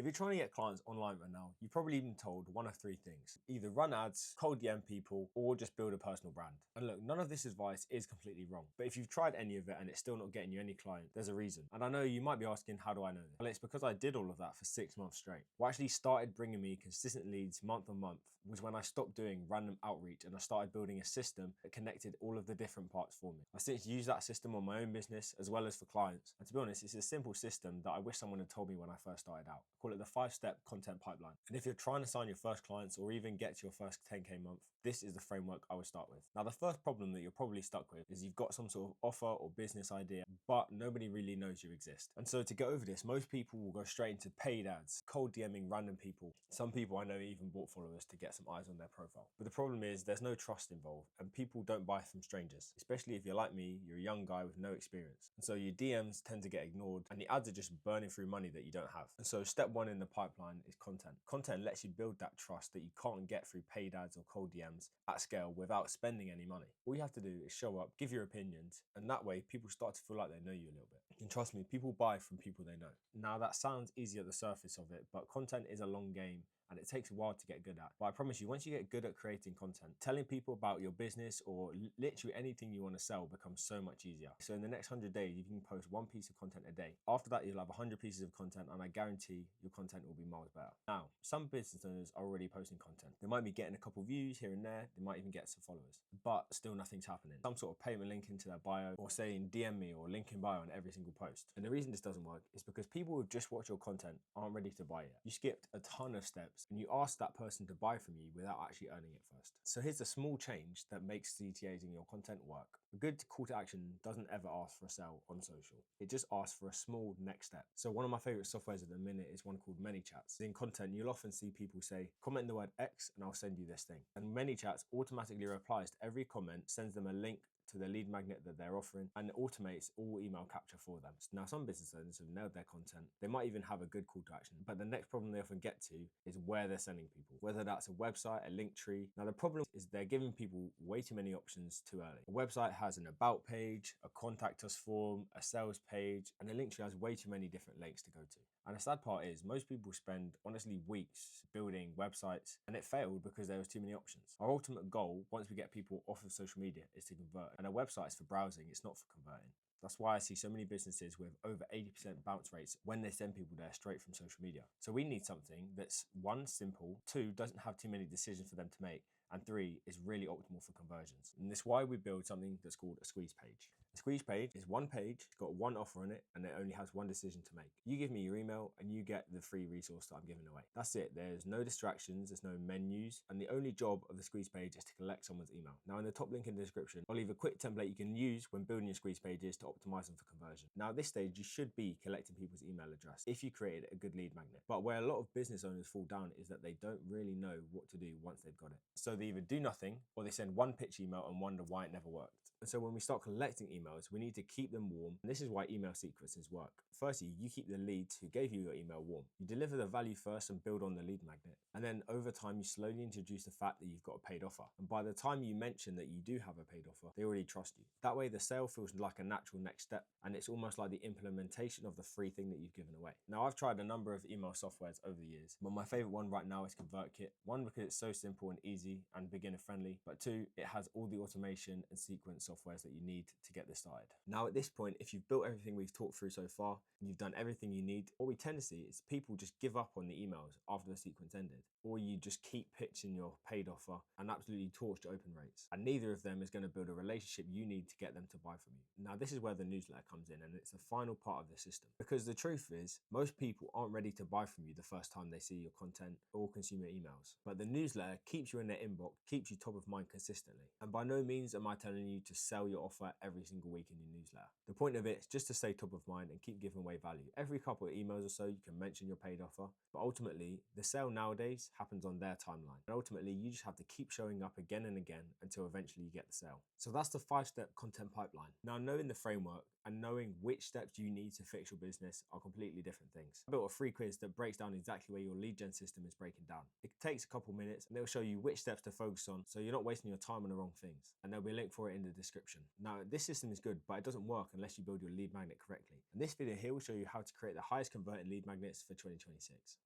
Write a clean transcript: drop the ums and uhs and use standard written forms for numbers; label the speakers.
Speaker 1: If you're trying to get clients online right now, you've probably been told one of three things. Either run ads, cold DM people, or just build a personal brand. And look, none of this advice is completely wrong. But if you've tried any of it and it's still not getting you any client, there's a reason. And I know you might be asking, how do I know this? Well, it's because I did all of that for 6 months straight. What actually started bringing me consistent leads month on month was when I stopped doing random outreach and I started building a system that connected all of the different parts for me. I since used that system on my own business as well as for clients. And to be honest, it's a simple system that I wish someone had told me when I first started out. I call it the 5-step content pipeline. And if you're trying to sign your first clients or even get to your first 10K month, this is the framework I would start with. Now, the first problem that you're probably stuck with is you've got some sort of offer or business idea, but nobody really knows you exist. And so to get over this, most people will go straight into paid ads, cold DMing random people. Some people I know even bought followers to get some eyes on their profile. But the problem is there's no trust involved and people don't buy from strangers, especially if you're like me, you're a young guy with no experience. And so your DMs tend to get ignored and the ads are just burning through money that you don't have. And so step one in the pipeline is content. Content lets you build that trust that you can't get through paid ads or cold DMs at scale without spending any money. All you have to do is show up, give your opinions, and that way people start to feel like they know you a little bit. And trust me, people buy from people they know. Now that sounds easy at the surface of it, but content is a long game and it takes a while to get good at. But I promise you, once you get good at creating content, telling people about your business or literally anything you want to sell becomes so much easier. So in the next 100 days, you can post one piece of content a day. After that, you'll have 100 pieces of content and I guarantee your content will be miles better. Now, some business owners are already posting content. They might be getting a couple views here and there. They might even get some followers, but still nothing's happening. Some sort of payment link into their bio or saying DM me or link in bio on every single post. And the reason this doesn't work is because people who've just watched your content aren't ready to buy yet. You skipped a ton of steps and you asked that person to buy from you without actually earning it first. So here's a small change that makes CTAs in your content work. A good call to action doesn't ever ask for a sale on social. It just asks for a small next step. So one of my favorite softwares at the minute is one called ManyChats. In content, you'll often see people say, comment the word X and I'll send you this thing. And ManyChats automatically replies to every comment, sends them a link to the lead magnet that they're offering and automates all email capture for them. Now, some business owners have nailed their content. They might even have a good call to action, but the next problem they often get to is where they're sending people, whether that's a website, a link tree. Now, the problem is they're giving people way too many options too early. A website has an about page, a contact us form, a sales page, and a link tree has way too many different links to go to. And the sad part is most people spend honestly weeks building websites and it failed because there was too many options. Our ultimate goal, once we get people off of social media, is to convert. And a website is for browsing, it's not for converting. That's why I see so many businesses with over 80% bounce rates when they send people there straight from social media. So we need something that's 1, simple, 2, doesn't have too many decisions for them to make, and 3, is really optimal for conversions. And this is why we build something that's called a squeeze page. A squeeze page is one page, it's got one offer on it, and it only has one decision to make. You give me your email and you get the free resource that I'm giving away. That's it. There's no distractions, there's no menus, and the only job of the squeeze page is to collect someone's email. Now, in the top link in the description, I'll leave a quick template you can use when building your squeeze pages to optimize them for conversion. Now, at this stage, you should be collecting people's email address if you created a good lead magnet. But where a lot of business owners fall down is that they don't really know what to do once they've got it. So they either do nothing or they send one pitch email and wonder why it never worked. And so when we start collecting emails, we need to keep them warm. And this is why email sequences work. Firstly, you keep the leads who gave you your email warm. You deliver the value first and build on the lead magnet. And then over time, you slowly introduce the fact that you've got a paid offer. And by the time you mention that you do have a paid offer, they already trust you. That way, the sale feels like a natural next step. And it's almost like the implementation of the free thing that you've given away. Now, I've tried a number of email softwares over the years, but my favorite one right now is ConvertKit. 1, because it's so simple and easy and beginner friendly, but 2, it has all the automation and sequence softwares that you need to get this started. Now, at this point, if you've built everything we've talked through so far, and you've done everything you need, what we tend to see is people just give up on the emails after the sequence ended, or you just keep pitching your paid offer and absolutely torch to open rates. And neither of them is going to build a relationship you need to get them to buy from you. Now, this is where the newsletter comes in, and it's the final part of the system. Because the truth is, most people aren't ready to buy from you the first time they see your content or consume your emails. But the newsletter keeps you in their inbox, keeps you top of mind consistently. And by no means am I telling you to sell your offer every single week in your newsletter. The point of it is just to stay top of mind and keep giving away value. Every couple of emails or so, you can mention your paid offer. But ultimately, the sale nowadays happens on their timeline. And ultimately, you just have to keep showing up again and again until eventually you get the sale. So that's the 5-step content pipeline. Now, knowing the framework and knowing which steps you need to fix your business are completely different things. I built a free quiz that breaks down exactly where your lead gen system is breaking down. It takes a couple minutes and it'll show you which steps to focus on so you're not wasting your time on the wrong things. And there'll be a link for it in the description. Now, this system is good, but it doesn't work unless you build your lead magnet correctly. And this video here will show you how to create the highest converting lead magnets for 2026.